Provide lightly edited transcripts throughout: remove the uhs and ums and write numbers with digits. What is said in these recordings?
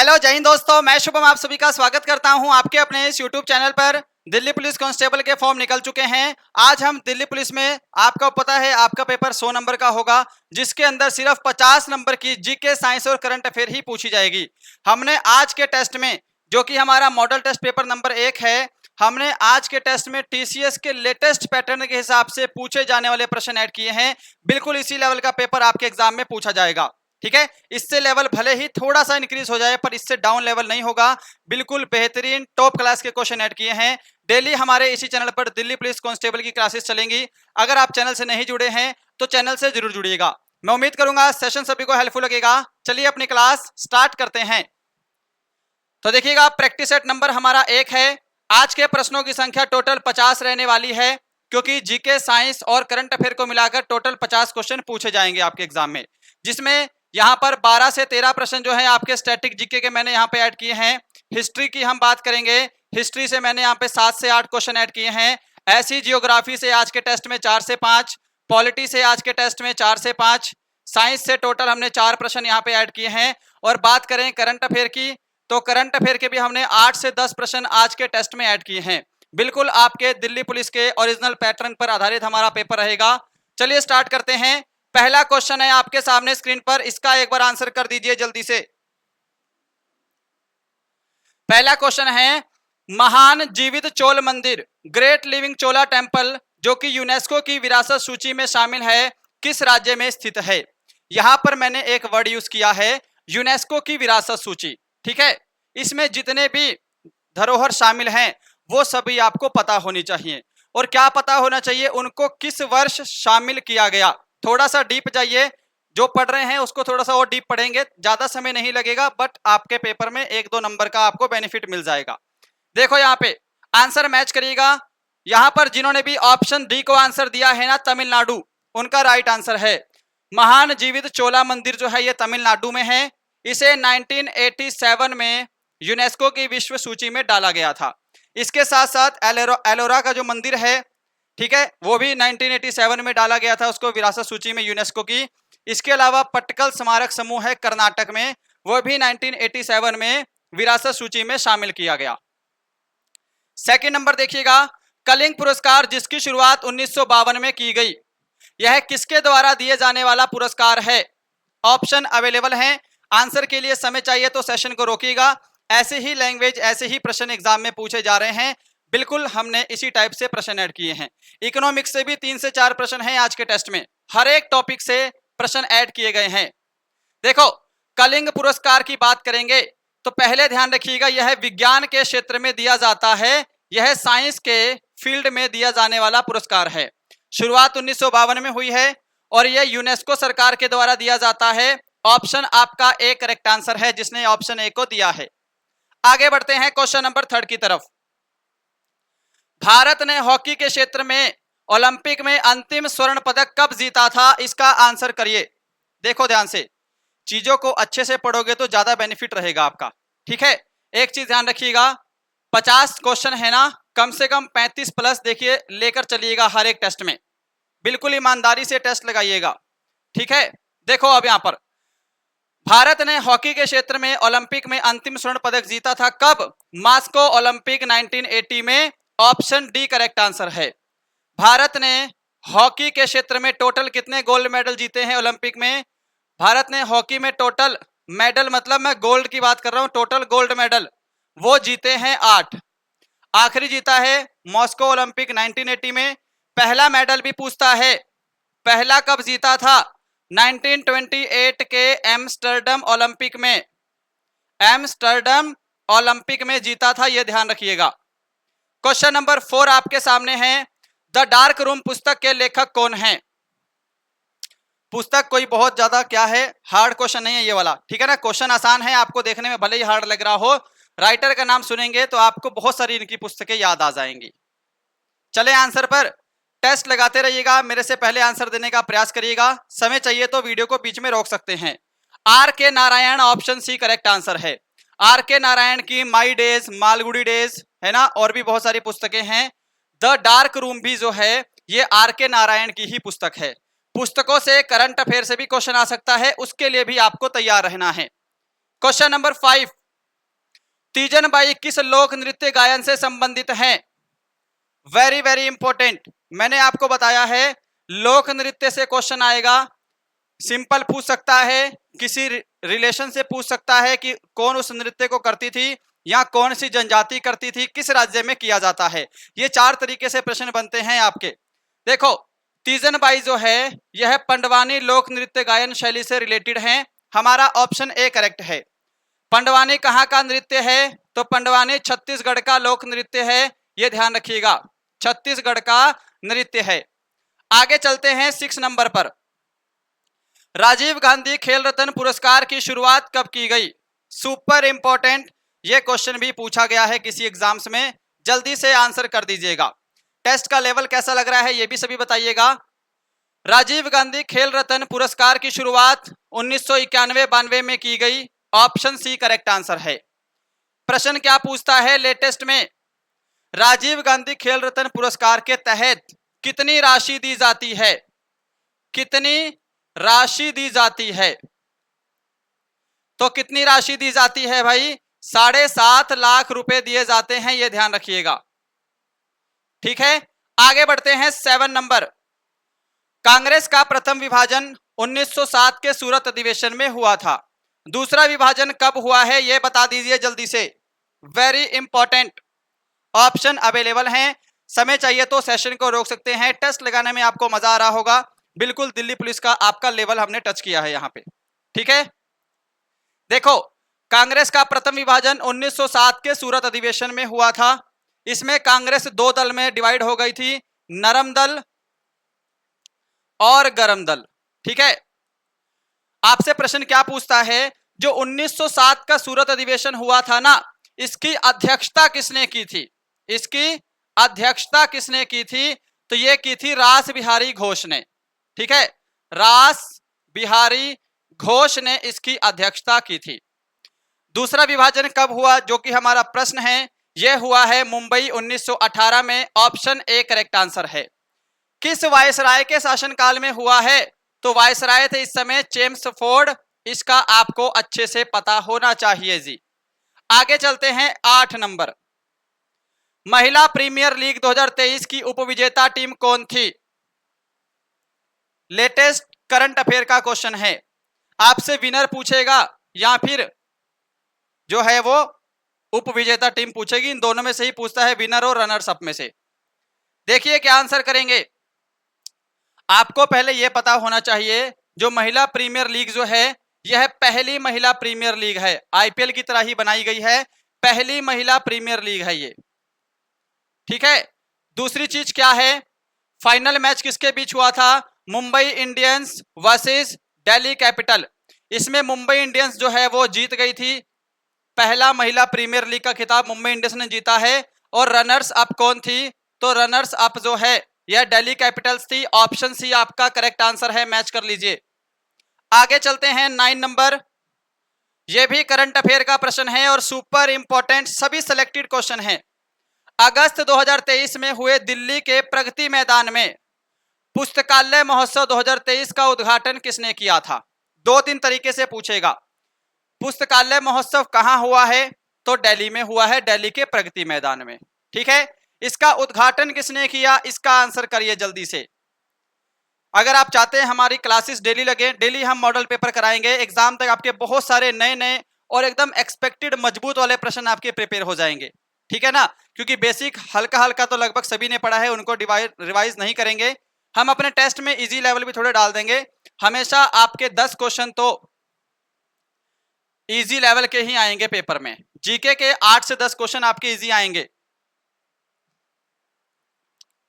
Hello जय हिंद दोस्तों, मैं शुभम आप सभी का स्वागत करता हूं आपके अपने इस यूट्यूब चैनल पर। दिल्ली पुलिस कांस्टेबल के फॉर्म निकल चुके हैं। आज हम दिल्ली पुलिस में, आपको पता है आपका पेपर 100 नंबर का होगा, जिसके अंदर सिर्फ 50 नंबर की जीके, साइंस और करंट अफेयर ही पूछी जाएगी। हमने आज के टेस्ट में, जो कि हमारा मॉडल टेस्ट पेपर नंबर 1 है, हमने आज के टेस्ट में टीसीएस के लेटेस्ट पैटर्न के हिसाब से पूछे जाने वाले प्रश्न ऐड किए हैं। बिल्कुल इसी लेवल का पेपर आपके एग्जाम में पूछा जाएगा। ठीक है, इससे लेवल भले ही थोड़ा सा इंक्रीज हो जाए पर इससे डाउन लेवल नहीं होगा। बिल्कुल बेहतरीन टॉप क्लास के क्वेश्चन ऐड किए हैं। डेली हमारे इसी चैनल पर दिल्ली पुलिस कांस्टेबल की क्लासेस चलेंगी। अगर आप चैनल से नहीं जुड़े हैं तो चैनल से जरूर जुड़िएगा। मैं उम्मीद करूंगा सेशन सभी को हेल्पफुल लगेगा। चलिए अपनी क्लास स्टार्ट करते हैं। तो देखिएगा, प्रैक्टिस सेट नंबर हमारा 1 है। आज के प्रश्नों की संख्या टोटल 50 रहने वाली है, क्योंकि जीके, साइंस और करंट अफेयर को मिलाकर टोटल 50 क्वेश्चन पूछे जाएंगे आपके एग्जाम में, जिसमें यहाँ पर 12 से 13 प्रश्न जो है आपके स्टैटिक जीके के मैंने यहाँ पे ऐड किए हैं। हिस्ट्री की हम बात करेंगे, हिस्ट्री से मैंने यहाँ पे 7 से 8 क्वेश्चन ऐड किए हैं। ऐसी जियोग्राफी से आज के टेस्ट में 4 से 5, पॉलिटी से आज के टेस्ट में 4 से 5, साइंस से टोटल हमने 4 प्रश्न यहाँ पे ऐड किए हैं। और बात करें करंट अफेयर की, तो करंट अफेयर के भी हमने 8 से 10 प्रश्न आज के टेस्ट में ऐड किए हैं। बिल्कुल आपके दिल्ली पुलिस के ओरिजिनल पैटर्न पर आधारित हमारा पेपर रहेगा। चलिए स्टार्ट करते हैं। पहला क्वेश्चन है आपके सामने स्क्रीन पर, इसका एक बार आंसर कर दीजिए जल्दी से। पहला क्वेश्चन है, महान जीवित चोल मंदिर, ग्रेट लिविंग चोला टेम्पल, जो कि यूनेस्को की विरासत सूची में शामिल है, किस राज्य में स्थित है? यहां पर मैंने एक वर्ड यूज किया है, यूनेस्को की विरासत सूची। ठीक है, इसमें जितने भी धरोहर शामिल हैं वो सभी आपको पता होनी चाहिए। और क्या पता होना चाहिए? उनको किस वर्ष शामिल किया गया। थोड़ा सा डीप जाइए, जो पढ़ रहे हैं उसको थोड़ा सा और डीप पढ़ेंगे, ज्यादा समय नहीं लगेगा, बट आपके पेपर में 1-2 नंबर का आपको बेनिफिट मिल जाएगा। देखो यहाँ पे आंसर मैच करिएगा। यहाँ पर जिन्होंने भी ऑप्शन डी को आंसर दिया है ना, तमिलनाडु, उनका राइट आंसर है। महान जीवित चोला मंदिर जो है ये तमिलनाडु में है। इसे 1987 में यूनेस्को की विश्व सूची में डाला गया था। इसके साथ साथ एलोरा का जो मंदिर है, ठीक है, वो भी 1987 में डाला गया था उसको विरासत सूची में यूनेस्को की। इसके अलावा पट्टकल स्मारक समूह है कर्नाटक में, वो भी 1987 में विरासत सूची में शामिल किया गया। सेकंड नंबर देखिएगा, कलिंग पुरस्कार जिसकी शुरुआत 1952 में की गई, यह किसके द्वारा दिए जाने वाला पुरस्कार है? ऑप्शन अवेलेबल हैं। आंसर के लिए समय चाहिए तो सेशन को रोकिएगा। ऐसे ही लैंग्वेज, ऐसे ही प्रश्न एग्जाम में पूछे जा रहे हैं। बिल्कुल हमने इसी टाइप से प्रश्न ऐड किए हैं। इकोनॉमिक्स से भी 3 से 4 प्रश्न हैं आज के टेस्ट में, हर एक टॉपिक से प्रश्न ऐड किए गए हैं। देखो, कलिंग पुरस्कार की बात करेंगे तो पहले ध्यान रखिएगा, यह विज्ञान के क्षेत्र में दिया जाता है, यह साइंस के फील्ड में दिया जाने वाला पुरस्कार है। शुरुआत 1952 में हुई है और यह यूनेस्को सरकार के द्वारा दिया जाता है। ऑप्शन आपका ए करेक्ट आंसर है, जिसने ऑप्शन ए को दिया है। आगे बढ़ते हैं क्वेश्चन नंबर 3 की तरफ। भारत ने हॉकी के क्षेत्र में ओलंपिक में अंतिम स्वर्ण पदक कब जीता था? इसका आंसर करिए। देखो ध्यान से, चीजों को अच्छे से पढ़ोगे तो ज्यादा बेनिफिट रहेगा आपका। ठीक है, एक चीज ध्यान रखिएगा, 50 क्वेश्चन है ना, कम से कम 35 प्लस देखिए लेकर चलिएगा हर एक टेस्ट में। बिल्कुल ईमानदारी से टेस्ट लगाइएगा। ठीक है, देखो अब यहां पर भारत ने हॉकी के क्षेत्र में ओलंपिक में अंतिम स्वर्ण पदक जीता था कब? मॉस्को ओलंपिक 1980 में। ऑप्शन डी करेक्ट आंसर है। भारत ने हॉकी के क्षेत्र में टोटल कितने गोल्ड मेडल जीते हैं ओलंपिक में? भारत ने हॉकी में टोटल मेडल, मतलब मैं गोल्ड की बात कर रहा हूं, टोटल गोल्ड मेडल वो जीते हैं 8। आखिरी जीता है मॉस्को ओलंपिक 1980 में। पहला मेडल भी पूछता है, पहला कब जीता था? 1928 के एम्स्टर्डम ओलंपिक में, एम्स्टर्डम ओलंपिक में जीता था, यह ध्यान रखिएगा। क्वेश्चन नंबर 4 आपके सामने है, द डार्क रूम पुस्तक के लेखक कौन हैं? पुस्तक कोई बहुत ज्यादा क्या है, हार्ड क्वेश्चन नहीं है ये वाला, ठीक है ना। क्वेश्चन आसान है, आपको देखने में भले ही हार्ड लग रहा हो, राइटर का नाम सुनेंगे तो आपको बहुत सारी इनकी पुस्तकें याद आ जाएंगी। चले आंसर पर टेस्ट लगाते रहिएगा, मेरे से पहले आंसर देने का प्रयास करिएगा। समय चाहिए तो वीडियो को बीच में रोक सकते हैं। R K Narayan, option C correct answer है। आर के नारायण की माई डेज, मालगुडी डेज, है ना, और भी बहुत सारी पुस्तकें हैं। द डार्क रूम भी जो है ये आर के नारायण की ही पुस्तक है। पुस्तकों से करंट अफेयर से भी क्वेश्चन आ सकता है, उसके लिए भी आपको तैयार रहना है। क्वेश्चन नंबर 5, तीजन बाई किस लोक नृत्य गायन से संबंधित हैं? वेरी वेरी इंपॉर्टेंट, मैंने आपको बताया है लोक नृत्य से क्वेश्चन आएगा। सिंपल पूछ सकता है, किसी रिलेशन से पूछ सकता है कि कौन उस नृत्य को करती थी या कौन सी जनजाति करती थी, किस राज्य में किया जाता है। ये 4 तरीके से प्रश्न बनते हैं आपके। देखो, तीजन बाई जो है यह पंडवानी लोक नृत्य गायन शैली से रिलेटेड है। हमारा ऑप्शन ए करेक्ट है। पंडवानी कहाँ का नृत्य है? तो पंडवानी छत्तीसगढ़ का लोक नृत्य है, ये ध्यान रखिएगा, छत्तीसगढ़ का नृत्य है। आगे चलते हैं 6 नंबर पर। राजीव गांधी खेल रत्न पुरस्कार की शुरुआत कब की गई? सुपर इंपॉर्टेंट, ये क्वेश्चन भी पूछा गया है किसी एग्जाम्स में, जल्दी से आंसर कर दीजिएगा। टेस्ट का लेवल कैसा लग रहा है ये भी सभी बताइएगा। राजीव गांधी खेल रत्न पुरस्कार की शुरुआत 1991-92 में की गई। ऑप्शन सी करेक्ट आंसर है। प्रश्न क्या पूछता है लेटेस्ट में? राजीव गांधी खेल रत्न पुरस्कार के तहत कितनी राशि दी जाती है? कितनी राशि दी जाती है? तो कितनी राशि दी जाती है भाई? 7.5 लाख रुपए दिए जाते हैं, ये ध्यान रखिएगा। ठीक है, आगे बढ़ते हैं 7 नंबर। कांग्रेस का प्रथम विभाजन 1907 के सूरत अधिवेशन में हुआ था। दूसरा विभाजन कब हुआ है ये बता दीजिए जल्दी से। वेरी इंपॉर्टेंट, ऑप्शन अवेलेबल हैं, समय चाहिए तो सेशन को रोक सकते हैं। टेस्ट लगाने में आपको मजा आ रहा होगा, बिल्कुल दिल्ली पुलिस का आपका लेवल हमने टच किया है यहाँ पे। ठीक है, देखो, कांग्रेस का प्रथम विभाजन 1907 के सूरत अधिवेशन में हुआ था। इसमें कांग्रेस 2 दल में डिवाइड हो गई थी, नरम दल और गरम दल। ठीक है, आपसे प्रश्न क्या पूछता है, जो 1907 का सूरत अधिवेशन हुआ था ना, इसकी अध्यक्षता किसने की थी? इसकी अध्यक्षता किसने की थी? तो ये की थी रास बिहारी घोष ने। ठीक है, रास बिहारी घोष ने इसकी अध्यक्षता की थी। दूसरा विभाजन कब हुआ जो कि हमारा प्रश्न है, यह हुआ है मुंबई 1918 में। ऑप्शन ए करेक्ट आंसर है। किस वायसराय के शासनकाल में हुआ है? तो वायसराय थे इस समय चेम्सफोर्ड, इसका आपको अच्छे से पता होना चाहिए जी। आगे चलते हैं 8 नंबर। महिला प्रीमियर लीग 2023 की उपविजेता टीम कौन थी? लेटेस्ट करंट अफेयर का क्वेश्चन है। आपसे विनर पूछेगा या फिर जो है वो उपविजेता टीम पूछेगी, इन दोनों में से ही पूछता है, विनर और रनर्स अप में से। देखिए क्या आंसर करेंगे। आपको पहले यह पता होना चाहिए, जो महिला प्रीमियर लीग जो है यह पहली महिला प्रीमियर लीग है, आईपीएल की तरह ही बनाई गई है, पहली महिला प्रीमियर लीग है ये। ठीक है, दूसरी चीज क्या है, फाइनल मैच किसके बीच हुआ था? Mumbai Indians versus Delhi capital. इसमें मुंबई इंडियंस जो है वो जीत गई थी, पहला महिला प्रीमियर लीग का खिताब मुंबई इंडियंस ने जीता है। और रनर्स अप कौन थी? तो रनर्स अप जो है यह दिल्ली कैपिटल्स थी। ऑप्शन सी आपका करेक्ट आंसर है, मैच कर लीजिए। आगे चलते हैं 9 नंबर। यह भी करंट अफेयर का प्रश्न है और सुपर इंपॉर्टेंट, सभी सिलेक्टेड क्वेश्चन है। अगस्त 2023 में हुए दिल्ली के प्रगति मैदान में पुस्तकालय महोत्सव 2023 का उद्घाटन किसने किया था? 2-3 तरीके से पूछेगा। पुस्तकालय महोत्सव कहां हुआ है? तो दिल्ली में हुआ है, दिल्ली के प्रगति मैदान में। ठीक है, इसका उद्घाटन किसने किया? इसका आंसर करिए जल्दी से। अगर आप चाहते हैं हमारी क्लासेस डेली लगे, डेली हम मॉडल पेपर कराएंगे, एग्जाम तक आपके बहुत सारे नए नए और एकदम एक्सपेक्टेड मजबूत वाले प्रश्न आपके प्रिपेयर हो जाएंगे। ठीक है ना, क्योंकि बेसिक हल्का हल्का तो लगभग सभी ने पढ़ा है, उनको रिवाइज नहीं करेंगे। हम अपने टेस्ट में इजी लेवल भी थोड़े डाल देंगे। हमेशा आपके 10 क्वेश्चन तो इजी लेवल के ही आएंगे पेपर में, जीके के 8 से 10 क्वेश्चन आपके इजी आएंगे।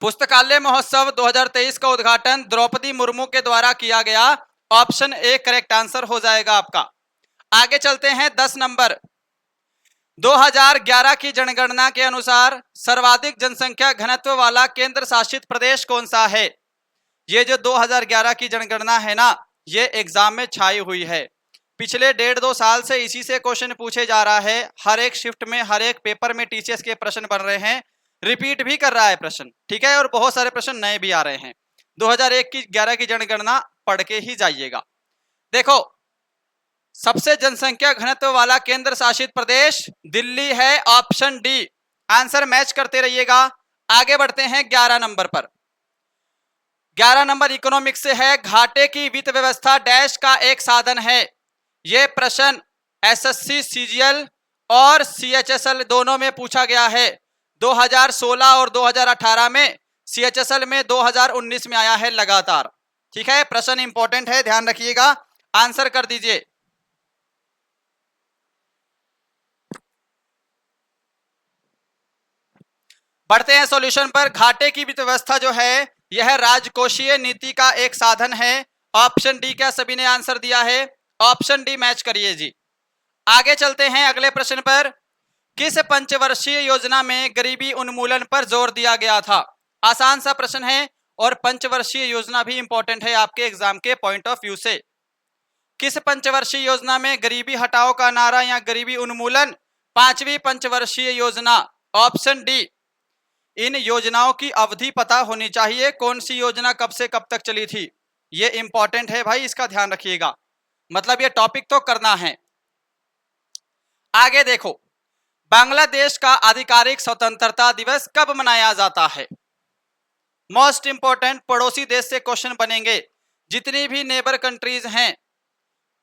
पुस्तकालय महोत्सव 2023 का उद्घाटन द्रौपदी मुर्मू के द्वारा किया गया। ऑप्शन ए करेक्ट आंसर हो जाएगा आपका। आगे चलते हैं 10 नंबर। 2011 की जनगणना के अनुसार सर्वाधिक जनसंख्या घनत्व वाला केंद्र शासित प्रदेश कौन सा है? ये जो 2011 की जनगणना है ना, ये एग्जाम में छाई हुई है। पिछले 1.5-2 साल से इसी से क्वेश्चन पूछे जा रहा है। हर एक शिफ्ट में, हर एक पेपर में टीसीएस के प्रश्न बन रहे हैं, रिपीट भी कर रहा है प्रश्न। ठीक है, और बहुत सारे प्रश्न नए भी आ रहे हैं। 2011 की जनगणना पढ़ के ही जाइएगा। देखो, सबसे जनसंख्या घनत्व वाला केंद्र शासित प्रदेश दिल्ली है, ऑप्शन डी। आंसर मैच करते रहिएगा। आगे बढ़ते हैं 11 नंबर पर। 11 नंबर इकोनॉमिक्स से है, घाटे की वित्त व्यवस्था डैश का एक साधन है। यह प्रश्न एसएससी, सीजीएल और सीएचएसएल दोनों में पूछा गया है। 2016 और 2018 में, सीएचएसएल में 2019 में आया है लगातार। ठीक है, प्रश्न इंपॉर्टेंट है, ध्यान रखिएगा, आंसर कर दीजिए। बढ़ते हैं सॉल्यूशन पर। घाटे की वित्त व्यवस्था जो है यह राजकोषीय नीति का एक साधन है। Option D. क्या सभी ने आंसर दिया है? ऑप्शन डी मैच करिए जी। आगे चलते हैं अगले प्रश्न पर। किस पंचवर्षीय योजना में गरीबी उन्मूलन पर जोर दिया गया था? आसान सा प्रश्न है और पंचवर्षीय योजना भी इंपॉर्टेंट है आपके एग्जाम के पॉइंट ऑफ व्यू से। किस पंचवर्षीय योजना में गरीबी हटाओ का नारा या गरीबी उन्मूलन? पांचवी पंचवर्षीय योजना, ऑप्शन डी। इन योजनाओं की अवधि पता होनी चाहिए, कौन सी योजना कब से कब तक चली थी, ये इंपॉर्टेंट है भाई, इसका ध्यान रखिएगा, मतलब ये टॉपिक तो करना है। आगे देखो, बांग्लादेश का आधिकारिक स्वतंत्रता दिवस कब मनाया जाता है? मोस्ट इंपॉर्टेंट, पड़ोसी देश से क्वेश्चन बनेंगे। जितनी भी नेबर कंट्रीज हैं,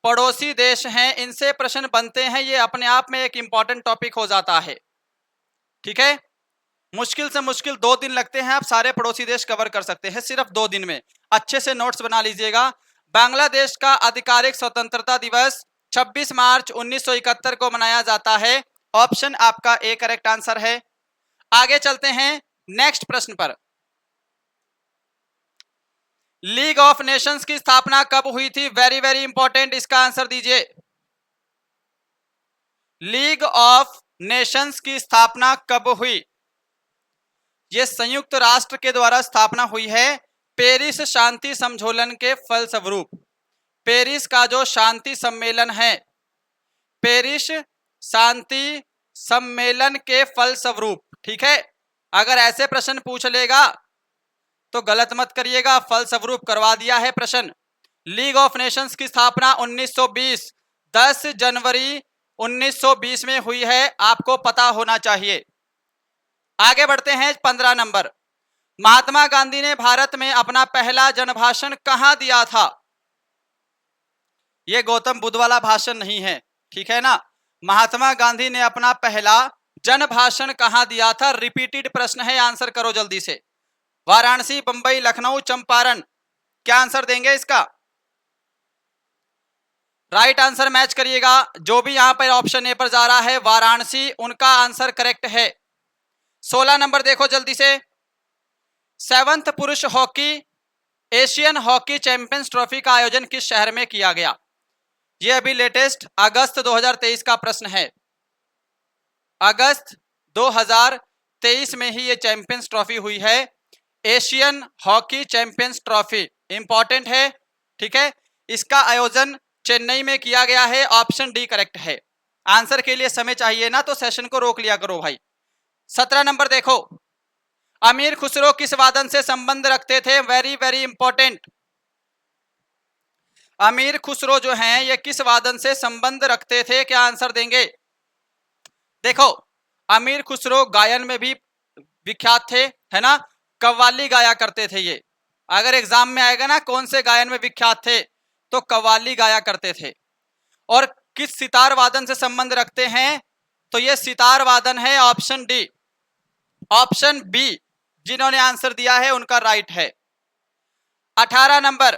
पड़ोसी देश हैं, इनसे प्रश्न बनते हैं, ये अपने आप में एक इंपॉर्टेंट टॉपिक हो जाता है। ठीक है, मुश्किल से मुश्किल 2 दिन लगते हैं, आप सारे पड़ोसी देश कवर कर सकते हैं सिर्फ 2 दिन में। अच्छे से नोट्स बना लीजिएगा। बांग्लादेश का आधिकारिक स्वतंत्रता दिवस 26 मार्च 1971 को मनाया जाता है। ऑप्शन आपका ए करेक्ट आंसर है। आगे चलते हैं नेक्स्ट प्रश्न पर। लीग ऑफ नेशंस की स्थापना कब हुई थी? वेरी वेरी इंपॉर्टेंट, इसका आंसर दीजिए। लीग ऑफ नेशंस की स्थापना कब हुई? यह संयुक्त राष्ट्र के द्वारा स्थापना हुई है पेरिस शांति समझौलन के फलस्वरूप। पेरिस का जो शांति सम्मेलन है, पेरिस शांति सम्मेलन के फलस्वरूप। ठीक है, अगर ऐसे प्रश्न पूछ लेगा तो गलत मत करिएगा, फलस्वरूप करवा दिया है प्रश्न। लीग ऑफ नेशंस की स्थापना 1920 10 जनवरी 1920 में हुई है, आपको पता होना चाहिए। आगे बढ़ते हैं 15 नंबर। महात्मा गांधी ने भारत में अपना पहला जनभाषण कहां दिया था? यह गौतम बुद्ध वाला भाषण नहीं है, ठीक है ना। महात्मा गांधी ने अपना पहला जनभाषण कहां दिया था? रिपीटेड प्रश्न है, आंसर करो जल्दी से। वाराणसी, बंबई, लखनऊ, चंपारण, क्या आंसर देंगे इसका? राइट आंसर मैच करिएगा। जो भी यहां पर ऑप्शन ए पर जा रहा है वाराणसी, उनका आंसर करेक्ट है। 16 नंबर देखो जल्दी से। 7th पुरुष hockey Asian hockey champions trophy का आयोजन किस शहर में किया गया? यह अभी लेटेस्ट अगस्त 2023 का प्रश्न है। अगस्त 2023 में ही ये चैंपियंस ट्रॉफी हुई है, Asian hockey champions trophy, important है। ठीक है, इसका आयोजन चेन्नई में किया गया है। ऑप्शन डी करेक्ट है। आंसर के लिए समय चाहिए ना, तो सेशन को रोक लिया करो भाई। 17 नंबर देखो, अमीर खुसरो किस वादन से संबंध रखते थे? Very very important. अमीर खुसरो जो हैं ये किस वादन से संबंध रखते थे? क्या आंसर देंगे? देखो, अमीर खुसरो गायन में भी विख्यात थे, है ना, कव्वाली गाया करते थे ये। अगर एग्जाम में आएगा ना कौन से गायन में विख्यात थे, तो कव्वाली गाया करते थे। और किस सितार वादन से संबंध रखते हैं? तो ये सितार वादन है, ऑप्शन डी। ऑप्शन बी जिन्होंने आंसर दिया है उनका राइट है। 18 नंबर,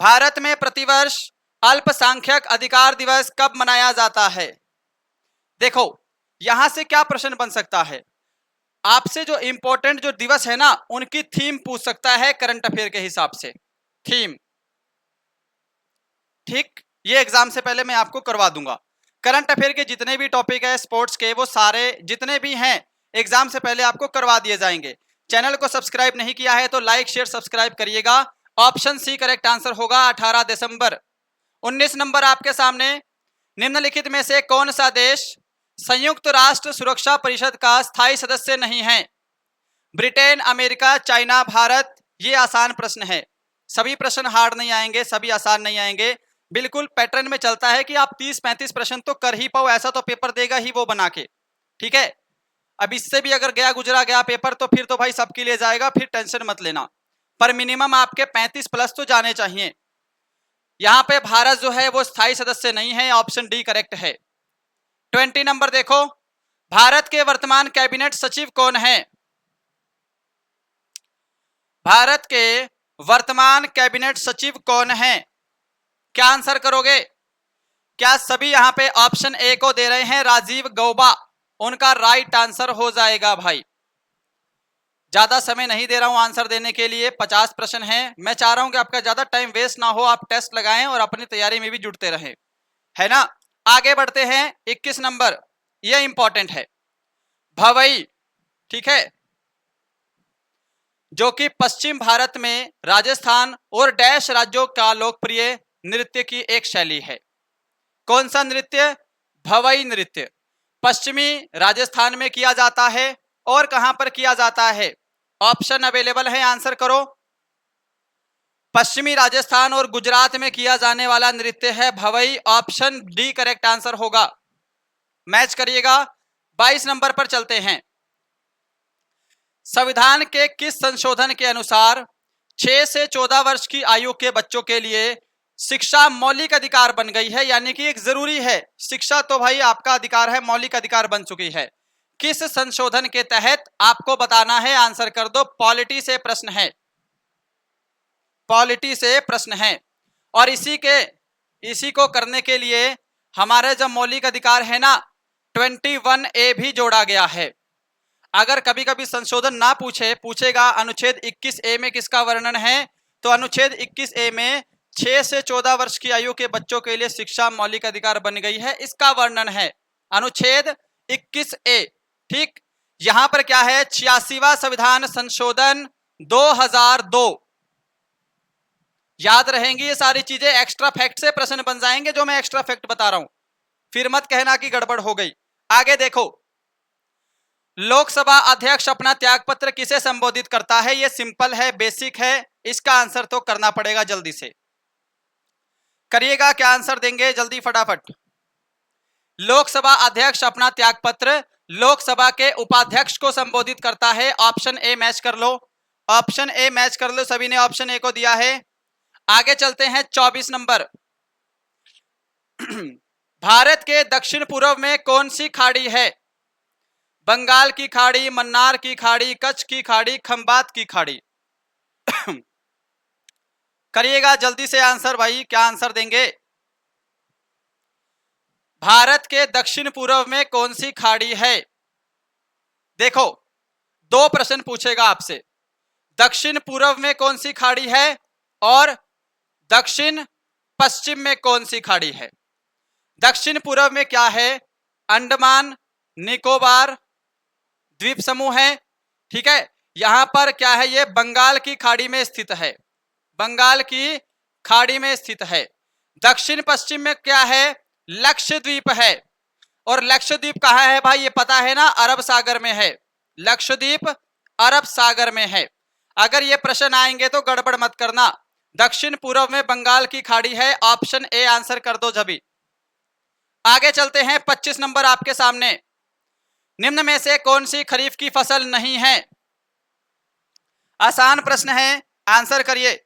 भारत में प्रतिवर्ष अल्पसंख्यक अधिकार दिवस कब मनाया जाता है? देखो, यहां से क्या प्रश्न बन सकता है, आपसे जो इंपॉर्टेंट जो दिवस है ना उनकी थीम पूछ सकता है करंट अफेयर के हिसाब से, थीम। ठीक, ये एग्जाम से पहले मैं आपको करवा दूंगा। करंट अफेयर के जितने भी टॉपिक है स्पोर्ट्स के, वो सारे जितने भी हैं एग्जाम से पहले आपको करवा दिए जाएंगे। चैनल को सब्सक्राइब नहीं किया है तो लाइक शेयर सब्सक्राइब करिएगा। ऑप्शन सी करेक्ट आंसर होगा 18 दिसंबर। 19 नंबर आपके सामने, निम्नलिखित में से कौन सा देश संयुक्त राष्ट्र सुरक्षा परिषद का स्थायी सदस्य नहीं है? Britain, America, China, Bharat. ये आसान प्रश्न है, सभी प्रश्न हार्ड नहीं आएंगे, सभी आसान नहीं आएंगे। बिल्कुल पैटर्न में चलता है कि आप 30-35 प्रश्न तो कर ही पाओ, ऐसा तो पेपर देगा ही वो बना के, ठीक है। अब इससे भी अगर गया गुजरा गया पेपर तो फिर तो भाई सबके लिए जाएगा, फिर टेंशन मत लेना, पर मिनिमम आपके 35 प्लस तो जाने चाहिए। यहां पे भारत जो है वो स्थायी सदस्य नहीं है, ऑप्शन डी करेक्ट है। 20 नंबर देखो, भारत के वर्तमान कैबिनेट सचिव कौन है? भारत के वर्तमान कैबिनेट सचिव कौन है? क्या आंसर करोगे? क्या सभी यहां पे ऑप्शन ए को दे रहे हैं? राजीव गौबा उनका राइट आंसर हो जाएगा भाई। ज्यादा समय नहीं दे रहा हूं आंसर देने के लिए, 50 प्रश्न हैं। मैं चाह रहा हूं कि आपका ज्यादा टाइम वेस्ट ना हो, आप टेस्ट लगाएं और अपनी तैयारी में भी जुटते रहें, है ना। आगे बढ़ते हैं, 21 नंबर, यह इंपॉर्टेंट है। भवई, ठीक है, जो कि पश्चिम भारत में राजस्थान और डैश राज्यों का लोकप्रिय नृत्य की एक शैली है। कौन सा नृत्य? भवई नृत्य। पश्चिमी राजस्थान में किया जाता है और कहां पर किया जाता है? ऑप्शन अवेलेबल है, आंसर करो। पश्चिमी राजस्थान और गुजरात में किया जाने वाला नृत्य है Bhavai, option D correct answer होगा। मैच करिएगा। 22 नंबर पर चलते हैं। संविधान के किस संशोधन के अनुसार 6 से 14 वर्ष की आयु के बच्चों के लिए शिक्षा मौलिक अधिकार बन गई है, यानी कि एक जरूरी है। शिक्षा तो भाई आपका अधिकार है, मौलिक अधिकार बन चुकी है। किस संशोधन के तहत आपको बताना है, आंसर कर दो। पॉलिटी से प्रश्न है, पॉलिटी से प्रश्न है। और इसी को करने के लिए हमारे जो मौलिक अधिकार है ना, 21A भी जोड़ा गया है। अगर कभी कभी संशोधन ना पूछेगा अनुच्छेद 21A में किसका वर्णन है, तो अनुच्छेद 21A में 6 से 14 वर्ष की आयु के बच्चों के लिए शिक्षा मौलिक अधिकार बन गई है, इसका वर्णन है अनुच्छेद 21A। ठीक, यहां पर क्या है? 86वां संविधान संशोधन 2002। याद रहेंगी ये सारी चीजें, एक्स्ट्रा फैक्ट से प्रश्न बन जाएंगे जो मैं एक्स्ट्रा फैक्ट बता रहा हूं, फिर मत कहना कि गड़बड़ हो गई। आगे देखो, लोकसभा अध्यक्ष अपना त्यागपत्र किसे संबोधित करता है? ये सिंपल है, बेसिक है, इसका आंसर तो करना पड़ेगा, जल्दी से करिएगा। क्या आंसर देंगे जल्दी फटाफट? लोकसभा अध्यक्ष अपना त्यागपत्र लोकसभा के उपाध्यक्ष को संबोधित करता है, ऑप्शन ए मैच कर लो, ऑप्शन ए मैच कर लो, सभी ने ऑप्शन ए को दिया है। आगे चलते हैं, 24 नंबर। भारत के दक्षिण पूर्व में कौन सी खाड़ी है? बंगाल की खाड़ी, मन्नार की खाड़ी, कच्छ की खाड़ी, खंबात की खाड़ी। करिएगा जल्दी से आंसर भाई, क्या आंसर देंगे? भारत के दक्षिण पूर्व में कौन सी खाड़ी है? देखो, 2 प्रश्न पूछेगा आपसे, दक्षिण पूर्व में कौन सी खाड़ी है और दक्षिण पश्चिम में कौन सी खाड़ी है। दक्षिण पूर्व में क्या है? अंडमान निकोबार द्वीप समूह है, ठीक है। यहां पर क्या है? ये बंगाल की खाड़ी में स्थित है, बंगाल की खाड़ी में स्थित है। दक्षिण पश्चिम में क्या है? लक्षद्वीप है, और लक्षद्वीप कहाँ है भाई? ये पता है ना, अरब सागर में है। लक्षद्वीप अरब सागर में है। अगर ये प्रश्न आएंगे तो गड़बड़ मत करना। दक्षिण पूर्व में बंगाल की खाड़ी है, ऑप्शन ए आंसर कर दो जभी। आगे चलते हैं, 25 नंबर आपके सामने। निम्न में से कौन सी खरीफ की फसल नहीं है? आसान प्रश्न है, आंसर करिए।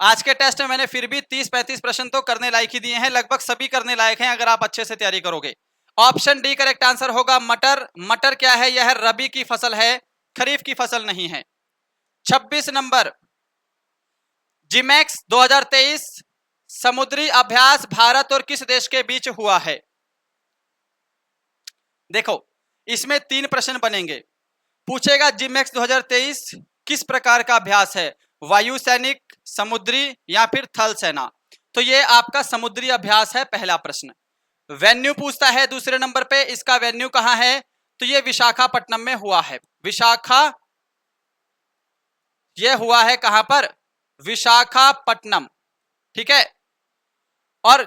आज के टेस्ट में मैंने फिर भी 30-35 प्रश्न तो करने लायक ही दिए हैं, लगभग सभी करने लायक हैं अगर आप अच्छे से तैयारी करोगे। ऑप्शन डी करेक्ट आंसर होगा मटर। मटर क्या है? यह रबी की फसल है, खरीफ की फसल नहीं है। 26 नंबर, जिमैक्स 2023 समुद्री अभ्यास भारत और किस देश के बीच हुआ है? देखो, इसमें 3 प्रश्न बनेंगे। पूछेगा जिमैक्स 2023 किस प्रकार का अभ्यास है, वायु सैनिक, समुद्री या फिर थल सेना। तो ये आपका समुद्री अभ्यास है, पहला प्रश्न। वेन्यू पूछता है दूसरे नंबर पे, इसका वेन्यू कहां है? तो ये विशाखापट्टनम में हुआ है। ये हुआ है कहां पर? विशाखापट्टनम, ठीक है। और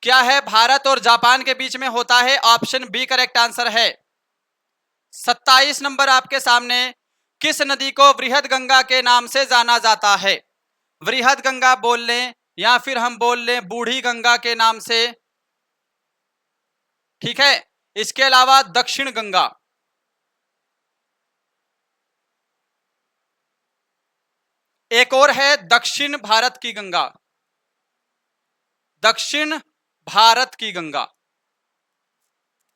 क्या है? भारत और जापान के बीच में होता है, ऑप्शन बी करेक्ट आंसर है। 27 नंबर आपके सामने, किस नदी को वृहद गंगा के नाम से जाना जाता है? वृहद गंगा बोल लें या फिर हम बोल लें बूढ़ी गंगा के नाम से, ठीक है। इसके अलावा दक्षिण गंगा, एक और है दक्षिण भारत की गंगा, दक्षिण भारत की गंगा,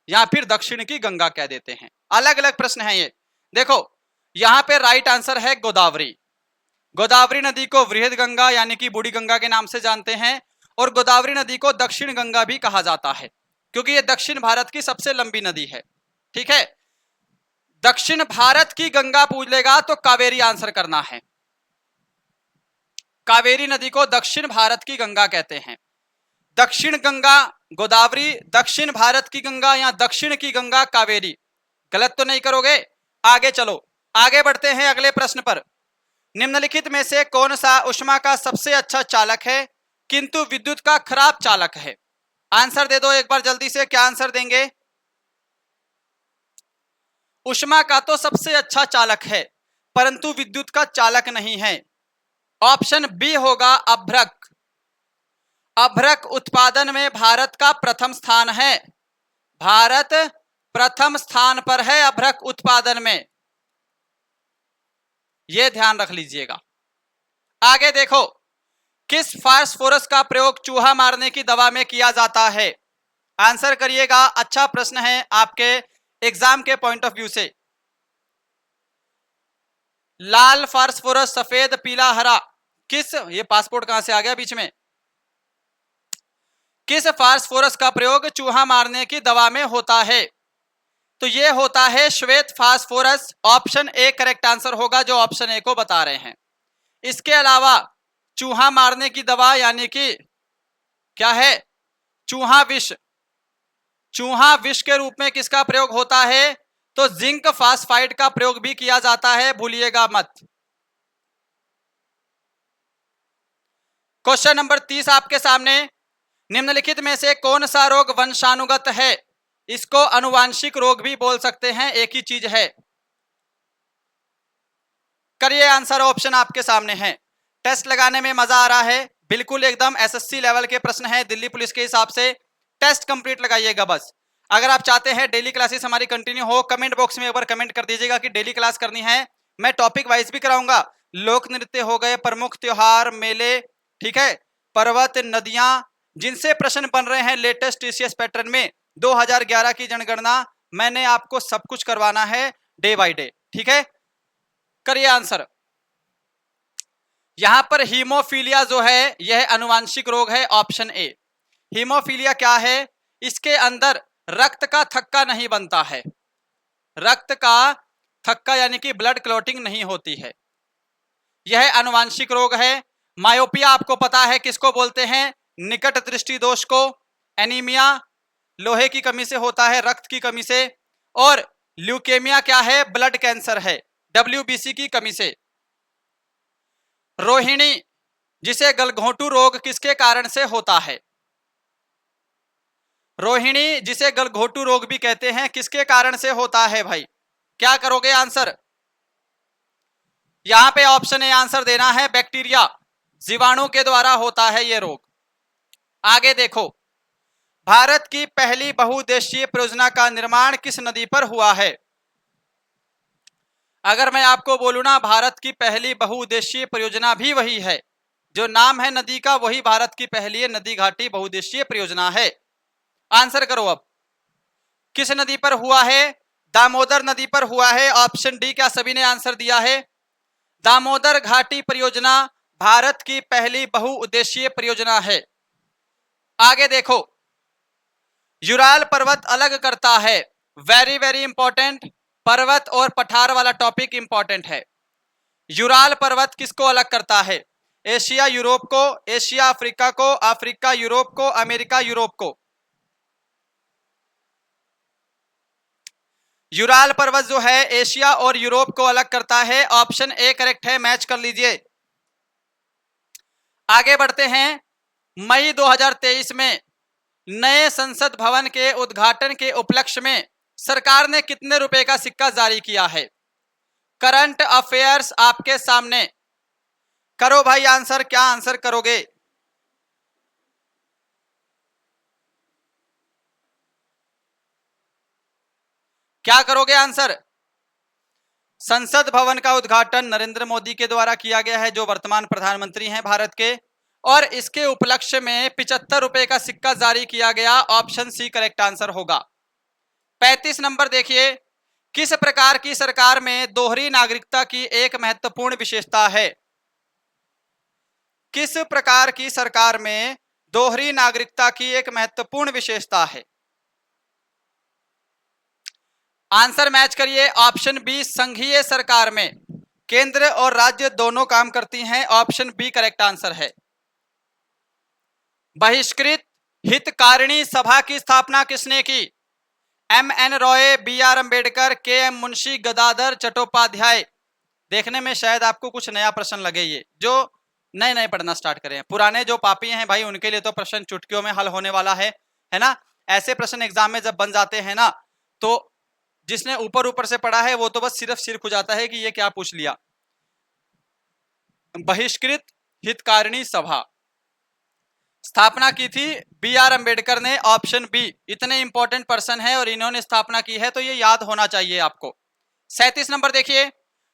या फिर दक्षिण की गंगा कह देते हैं। अलग अलग प्रश्न है ये। देखो यहां पे राइट आंसर है गोदावरी। गोदावरी नदी को वृहद गंगा यानी कि बूढ़ी गंगा के नाम से जानते हैं, और गोदावरी नदी को दक्षिण गंगा भी कहा जाता है क्योंकि ये दक्षिण भारत की सबसे लंबी नदी है, ठीक है। दक्षिण भारत की गंगा पूछ लेगा तो कावेरी आंसर करना है। कावेरी नदी को दक्षिण भारत की गंगा कहते हैं। दक्षिण गंगा गोदावरी, दक्षिण भारत की गंगा या दक्षिण की गंगा कावेरी, गलत तो नहीं करोगे। आगे चलो, आगे बढ़ते हैं अगले प्रश्न पर। निम्नलिखित में से कौन सा ऊष्मा का सबसे अच्छा चालक है किंतु विद्युत का खराब चालक है? आंसर दे दो एक बार जल्दी से, क्या आंसर देंगे? ऊष्मा का तो सबसे अच्छा चालक है परंतु विद्युत का चालक नहीं है। ऑप्शन बी होगा अभ्रक। अभ्रक उत्पादन में भारत का प्रथम स्थान है। भारत प्रथम स्थान पर है अभ्रक उत्पादन में, यह ध्यान रख लीजिएगा। आगे देखो, किस फास्फोरस का प्रयोग चूहा मारने की दवा में किया जाता है? आंसर करिएगा, अच्छा प्रश्न है आपके एग्जाम के पॉइंट ऑफ व्यू से। लाल फास्फोरस, सफेद, पीला, हरा, किस, ये पासपोर्ट कहां से आ गया बीच में, किस फास्फोरस का प्रयोग चूहा मारने की दवा में होता है? तो ये होता है श्वेत phosphorus. Option A correct answer होगा जो ऑप्शन ए को बता रहे हैं। इसके अलावा चूहा मारने की दवा यानी कि क्या है, चूहा विष, चूहा विष के रूप में किसका प्रयोग होता है? तो जिंक फास्फाइड का प्रयोग भी किया जाता है, भूलिएगा मत। क्वेश्चन नंबर 30 आपके सामने। निम्नलिखित में से कौन सा रोग वंशानुगत है? इसको अनुवांशिक रोग भी बोल सकते हैं, एक ही चीज है। करिए आंसर, ऑप्शन आपके सामने है। टेस्ट लगाने में मजा आ रहा है, बिल्कुल एकदम एसएससी लेवल के प्रश्न है दिल्ली पुलिस के हिसाब से। टेस्ट कंप्लीट लगाइएगा बस। अगर आप चाहते हैं डेली क्लासेस हमारी कंटिन्यू हो, कमेंट बॉक्स में एक बार कमेंट कर दीजिएगा कि डेली क्लास करनी है। मैं टॉपिक वाइज भी कराऊंगा, लोक नृत्य हो गए, प्रमुख त्योहार, मेले, ठीक है, पर्वत, नदियां, जिनसे प्रश्न बन रहे हैं लेटेस्ट टीसीएस पैटर्न में 2011 की जनगणना, मैंने आपको सब कुछ करवाना है डे बाय डे, ठीक है। करिए आंसर। यहां पर हीमोफीलिया जो है यह अनुवांशिक रोग है, ऑप्शन ए। हीमोफीलिया क्या है? इसके अंदर रक्त का थक्का नहीं बनता है, रक्त का थक्का यानी कि ब्लड क्लॉटिंग नहीं होती है, यह अनुवांशिक रोग है। मायोपिया आपको पता है किसको बोलते हैं? निकट दृष्टि दोष को। एनीमिया लोहे की कमी से होता है, रक्त की कमी से। और ल्यूकेमिया क्या है? ब्लड कैंसर है, डब्ल्यूबीसी की कमी से। रोहिणी जिसे गलघोंटू रोग किसके कारण से होता है? रोहिणी जिसे गलघोंटू रोग भी कहते हैं किसके कारण से होता है भाई? क्या करोगे आंसर? यहां पे ऑप्शन ए आंसर देना है, बैक्टीरिया, जीवाणु के द्वारा होता है यह रोग। आगे देखो, भारत की पहली बहुउद्देशीय परियोजना का निर्माण किस नदी पर हुआ है? अगर मैं आपको बोलूं ना भारत की पहली बहुउद्देशीय परियोजना भी वही है, जो नाम है नदी का वही भारत की पहली नदी घाटी बहुउद्देशीय परियोजना है। आंसर करो अब, किस नदी पर हुआ है? दामोदर नदी पर हुआ है, ऑप्शन डी। क्या सभी ने आंसर दिया है? दामोदर घाटी परियोजना भारत की पहली बहुउद्देशीय परियोजना है। आगे देखो, यूराल पर्वत अलग करता है, वेरी वेरी इंपॉर्टेंट, पर्वत और पठार वाला टॉपिक इंपॉर्टेंट है। यूराल पर्वत किसको अलग करता है? एशिया यूरोप को, एशिया अफ्रीका को, अफ्रीका यूरोप को, अमेरिका यूरोप को। यूराल पर्वत जो है एशिया और यूरोप को अलग करता है, ऑप्शन ए करेक्ट है, मैच कर लीजिए। आगे बढ़ते हैं। मई 2023 में नए संसद भवन के उद्घाटन के उपलक्ष्य में सरकार ने कितने रुपए का सिक्का जारी किया है? करंट अफेयर्स आपके सामने, करो भाई आंसर, क्या आंसर करोगे? क्या करोगे आंसर? संसद भवन का उद्घाटन नरेंद्र मोदी के द्वारा किया गया है, जो वर्तमान प्रधानमंत्री हैं भारत के, और इसके उपलक्ष्य में 75 रुपए का सिक्का जारी किया गया। ऑप्शन सी करेक्ट आंसर होगा। 35 नंबर देखिए, किस प्रकार की सरकार में दोहरी नागरिकता की एक महत्वपूर्ण विशेषता है? किस प्रकार की सरकार में दोहरी नागरिकता की एक महत्वपूर्ण विशेषता है? आंसर मैच करिए। ऑप्शन बी, संघीय सरकार में केंद्र और राज्य दोनों काम करती हैं। ऑप्शन बी करेक्ट आंसर है। बहिष्कृत हितकारिणी सभा की स्थापना किसने की? M N. Roy, B R. Ambedkar, K M. Munshi, Gadadhar Chattopadhyay. देखने में शायद आपको कुछ नया प्रश्न लगे, ये जो नए नए पढ़ना स्टार्ट करें। पुराने जो पापी हैं भाई, उनके लिए तो प्रश्न चुटकियों में हल होने वाला है ना। ऐसे प्रश्न एग्जाम में जब बन जाते हैं ना, तो जिसने ऊपर ऊपर से पढ़ा है वो तो बस सिर्फ सिर खुजाता है कि ये क्या पूछ लिया। बहिष्कृत हितकारिणी सभा स्थापना की थी बी.आर. अंबेडकर ने। ऑप्शन बी, इतने इंपॉर्टेंट पर्सन है और इन्होंने स्थापना की है, तो ये याद होना चाहिए आपको। 37 नंबर देखिए,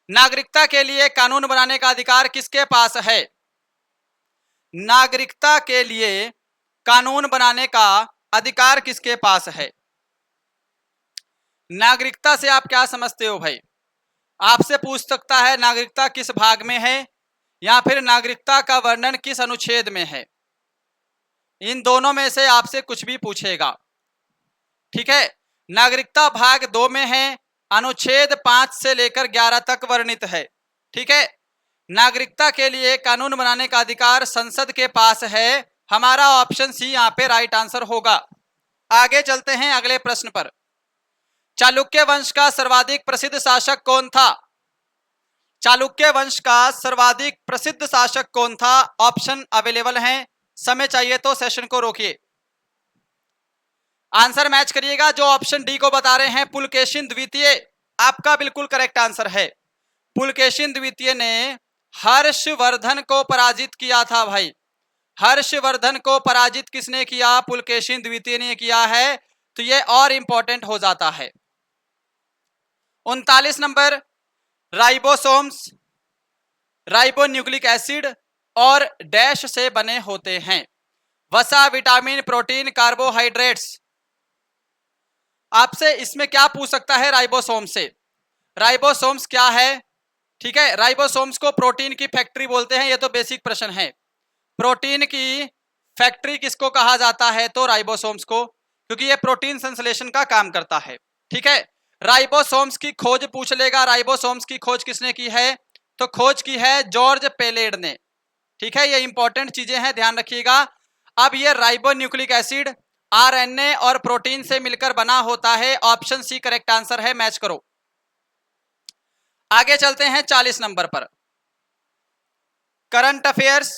नागरिकता के लिए कानून बनाने का अधिकार किसके पास है? नागरिकता के लिए कानून बनाने का अधिकार किसके पास है? नागरिकता से आप क्या समझते हो भाई? आपसे पूछ सकता है नागरिकता किस भाग में है, या फिर नागरिकता का वर्णन किस अनुच्छेद में है। इन दोनों में से आपसे कुछ भी पूछेगा, ठीक है। नागरिकता भाग 2 में है, अनुच्छेद 5 से लेकर 11 तक वर्णित है, ठीक है। नागरिकता के लिए कानून बनाने का अधिकार संसद के पास है। हमारा ऑप्शन सी यहाँ पे राइट आंसर होगा। आगे चलते हैं अगले प्रश्न पर। चालुक्य वंश का सर्वाधिक प्रसिद्ध शासक कौन था? चालुक्य वंश का सर्वाधिक प्रसिद्ध शासक कौन था? ऑप्शन अवेलेबल हैं, समय चाहिए तो सेशन को रोकिए। आंसर मैच करिएगा। जो ऑप्शन डी को बता रहे हैं पुलकेशिन द्वितीय, आपका बिल्कुल करेक्ट आंसर है। पुलकेशिन द्वितीय ने हर्षवर्धन को पराजित किया था भाई। हर्षवर्धन को पराजित किसने किया? पुलकेशिन द्वितीय ने किया है, तो ये और इंपॉर्टेंट हो जाता है। 39 नंबर, राइबोसोम्स राइबोन्यूक्लिक एसिड और डैश से बने होते हैं। वसा, विटामिन, प्रोटीन, कार्बोहाइड्रेट्स। आपसे इसमें क्या पूछ सकता है राइबोसोम से? राइबोसोम्स क्या है? ठीक है, राइबोसोम्स को प्रोटीन की फैक्ट्री बोलते हैं। ये तो बेसिक प्रश्न है। प्रोटीन की फैक्ट्री किसको कहा जाता है? तो राइबोसोम्स को, क्योंकि ये प्रोटीन संश्लेषण का काम करता है, ठीक है। राइबोसोम्स की खोज पूछ लेगा। राइबोसोम्स की खोज किसने की है? तो खोज की है जॉर्ज पेलेड ने, ठीक है। ये इंपॉर्टेंट चीजें हैं, ध्यान रखिएगा। अब ये राइबोन्यूक्लिक एसिड आरएनए और प्रोटीन से मिलकर बना होता है। ऑप्शन सी करेक्ट आंसर है, मैच करो। आगे चलते हैं 40 नंबर पर। करंट अफेयर्स,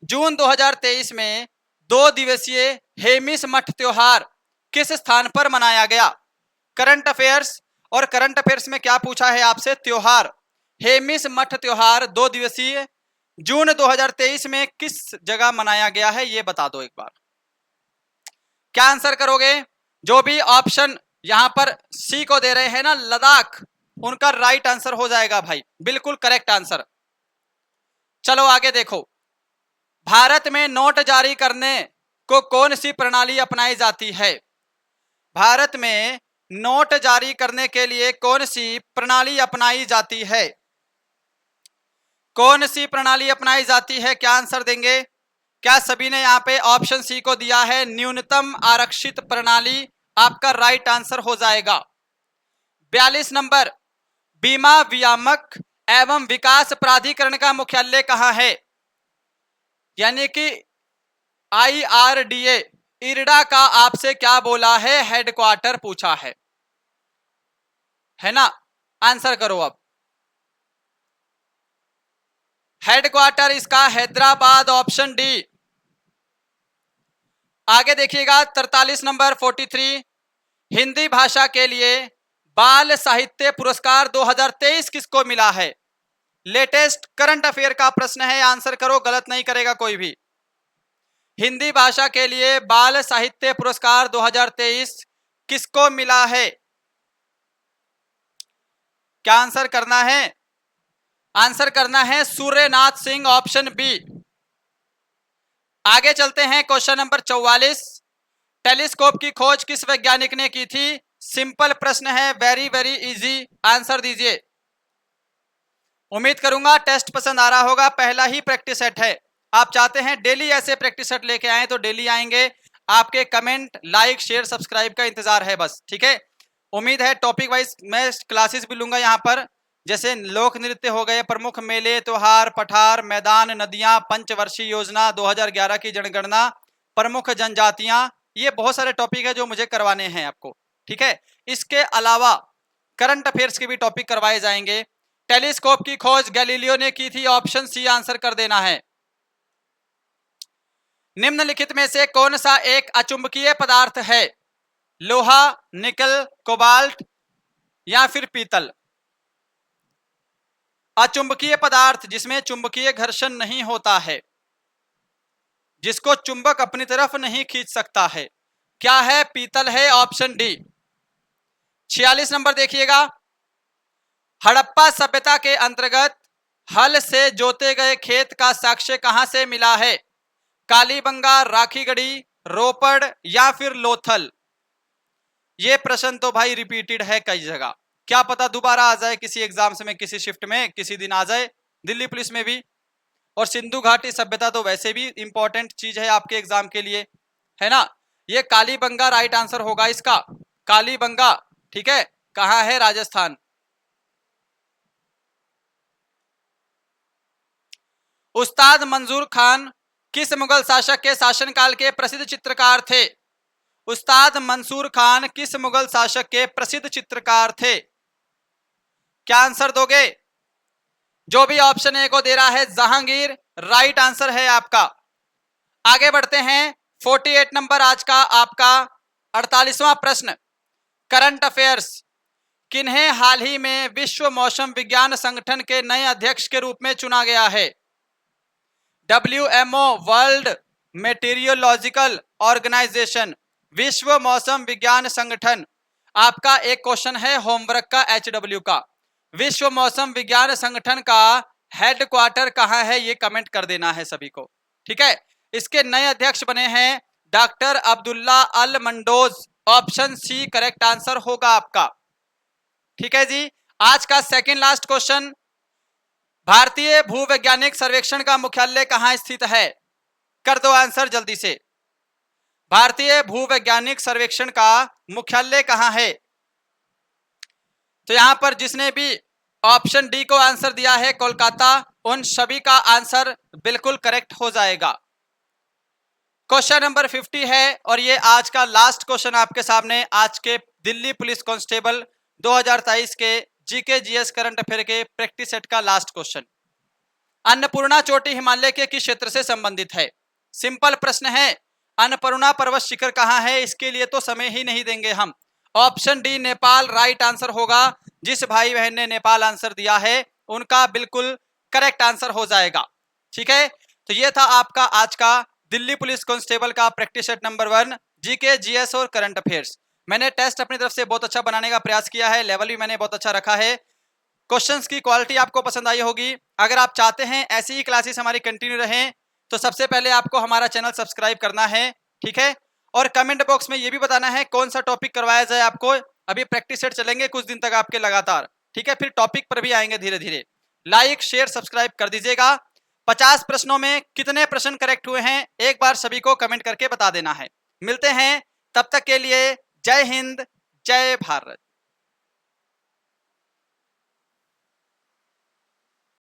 जून 2023 में 2 दिवसीय हेमिस मठ त्योहार किस स्थान पर मनाया गया? करंट अफेयर्स, और करंट अफेयर्स में क्या पूछा है आपसे? त्योहार। हेमिस मठ त्योहार 2 दिवसीय जून 2023 में किस जगह मनाया गया है, ये बता दो एक बार। क्या आंसर करोगे? जो भी ऑप्शन यहां पर सी को दे रहे हैं ना, लद्दाख, उनका राइट आंसर हो जाएगा भाई, बिल्कुल करेक्ट आंसर। चलो आगे देखो। भारत में नोट जारी करने को कौन सी प्रणाली अपनाई जाती है? भारत में नोट जारी करने के लिए कौन सी प्रणाली अपनाई जाती है? कौन सी प्रणाली अपनाई जाती है? क्या आंसर देंगे? क्या सभी ने यहां पे ऑप्शन सी को दिया है? न्यूनतम आरक्षित प्रणाली आपका राइट आंसर हो जाएगा। 42 नंबर, बीमा वियामक एवं विकास प्राधिकरण का मुख्यालय कहां है? यानी कि IRDA, इरडा का आपसे क्या बोला है? हेडक्वार्टर पूछा है ना। आंसर करो अब। हेडक्वार्टर इसका हैदराबाद, ऑप्शन डी। आगे देखिएगा 43 नंबर 43, हिंदी भाषा के लिए बाल साहित्य पुरस्कार 2023 किसको मिला है? लेटेस्ट करंट अफेयर का प्रश्न है, आंसर करो, गलत नहीं करेगा कोई भी। हिंदी भाषा के लिए बाल साहित्य पुरस्कार 2023 किसको मिला है? क्या आंसर करना है? आंसर करना है सूर्यनाथ सिंह, ऑप्शन बी। आगे चलते हैं क्वेश्चन नंबर 44। टेलीस्कोप की खोज किस वैज्ञानिक ने की थी? सिंपल प्रश्न है, वेरी वेरी इजी, आंसर दीजिए। उम्मीद करूंगा टेस्ट पसंद आ रहा होगा, पहला ही प्रैक्टिस सेट है। आप चाहते हैं डेली ऐसे प्रैक्टिस सेट लेके आए तो डेली आएंगे। आपके कमेंट, लाइक, शेयर, सब्सक्राइब का इंतजार है बस, ठीक है। उम्मीद है टॉपिक वाइज मैं क्लासेस भी लूंगा यहाँ पर, जैसे लोक नृत्य हो गए, प्रमुख मेले, त्योहार, पठार, मैदान, नदियां, पंचवर्षीय योजना, 2011 की जनगणना, प्रमुख जनजातियां, ये बहुत सारे टॉपिक है जो मुझे करवाने हैं आपको, ठीक है। इसके अलावा करंट अफेयर्स के भी टॉपिक करवाए जाएंगे। टेलीस्कोप की खोज गैलीलियो ने की थी, ऑप्शन सी आंसर कर देना है। निम्नलिखित में से कौन सा एक अचुंबकीय पदार्थ है? लोहा, निकल, कोबाल्ट या फिर पीतल? अचुंबकीय पदार्थ जिसमें चुंबकीय घर्षण नहीं होता है, जिसको चुंबक अपनी तरफ नहीं खींच सकता है, क्या है? पीतल है, ऑप्शन डी। 46 नंबर देखिएगा। हड़प्पा सभ्यता के अंतर्गत हल से जोते गए खेत का साक्ष्य कहां से मिला है? कालीबंगा, राखीगढ़ी, रोपड़ या फिर लोथल? ये प्रश्न तो भाई रिपीटेड है कई जगह, क्या पता दोबारा आ जाए किसी एग्जाम्स में, किसी शिफ्ट में किसी दिन आ जाए, दिल्ली पुलिस में भी। और सिंधु घाटी सभ्यता तो वैसे भी इंपॉर्टेंट चीज है आपके एग्जाम के लिए, है ना। ये कालीबंगा राइट आंसर होगा इसका, कालीबंगा, ठीक है। कहाँ है? राजस्थान। उस्ताद मंजूर खान किस मुगल शासक के शासनकाल के प्रसिद्ध चित्रकार थे? उस्ताद मंसूर खान किस मुगल शासक के प्रसिद्ध चित्रकार थे? क्या आंसर दोगे? जो भी ऑप्शन ए को दे रहा है जहांगीर, राइट आंसर है आपका। आगे बढ़ते हैं। 48 नंबर आज का आपका 48वां प्रश्न, करंट अफेयर्स। किन्हें हाल ही में विश्व मौसम विज्ञान संगठन के नए अध्यक्ष के रूप में चुना गया है? WMO, वर्ल्ड मेटीरियोलॉजिकल ऑर्गेनाइजेशन, विश्व मौसम विज्ञान संगठन। आपका एक क्वेश्चन है होमवर्क का HW का, विश्व मौसम विज्ञान संगठन का हेडक्वार्टर कहां है? ये कमेंट कर देना है सभी को, ठीक है। इसके नए अध्यक्ष बने हैं डॉक्टर अब्दुल्ला अल मंडोज, ऑप्शन सी करेक्ट आंसर होगा आपका, ठीक है जी। आज का सेकंड लास्ट क्वेश्चन, भारतीय भूवैज्ञानिक सर्वेक्षण का मुख्यालय कहां स्थित है? कर दो आंसर जल्दी से। भारतीय भूवैज्ञानिक सर्वेक्षण का मुख्यालय कहां है? तो यहां पर जिसने भी ऑप्शन डी को आंसर दिया है कोलकाता, उन सभी का आंसर बिल्कुल करेक्ट हो जाएगा। क्वेश्चन नंबर 50 है और ये आज का लास्ट क्वेश्चन आपके सामने, आज के दिल्ली पुलिस कांस्टेबल 2023 के जीके जीएस करंट अफेयर के प्रैक्टिस सेट का लास्ट क्वेश्चन। अन्नपूर्णा चोटी हिमालय के किस क्षेत्र से संबंधित है? सिंपल प्रश्न है, अन्नपूर्णा पर्वत शिखर कहां है? इसके लिए तो समय ही नहीं देंगे हम। Option D Nepal right answer होगा। जिस भाई बहन ने नेपाल आंसर दिया है उनका बिल्कुल करेक्ट आंसर हो जाएगा, ठीक है। तो ये था आपका आज का दिल्ली पुलिस कांस्टेबल का practice set number 1, GK GS और करंट अफेयर्स। मैंने टेस्ट अपनी तरफ से बहुत अच्छा बनाने का प्रयास किया है, लेवल भी मैंने बहुत अच्छा रखा है। क्वेश्चंस की क्वालिटी आपको पसंद आई होगी। अगर आप चाहते हैं ऐसी ही क्लासेस हमारी कंटिन्यू रहें तो सबसे पहले आपको हमारा चैनल सब्सक्राइब करना है, ठीक है। और कमेंट बॉक्स में ये भी बताना है कौन सा टॉपिक करवाया जाए आपको। अभी प्रैक्टिस सेट चलेंगे कुछ दिन तक आपके लगातार, ठीक है। फिर टॉपिक पर भी आएंगे धीरे धीरे। लाइक शेयर सब्सक्राइब कर दीजिएगा। 50 प्रश्नों में कितने प्रश्न करेक्ट हुए हैं एक बार सभी को कमेंट करके बता देना है। मिलते हैं, तब तक के लिए जय हिंद, जय भारत।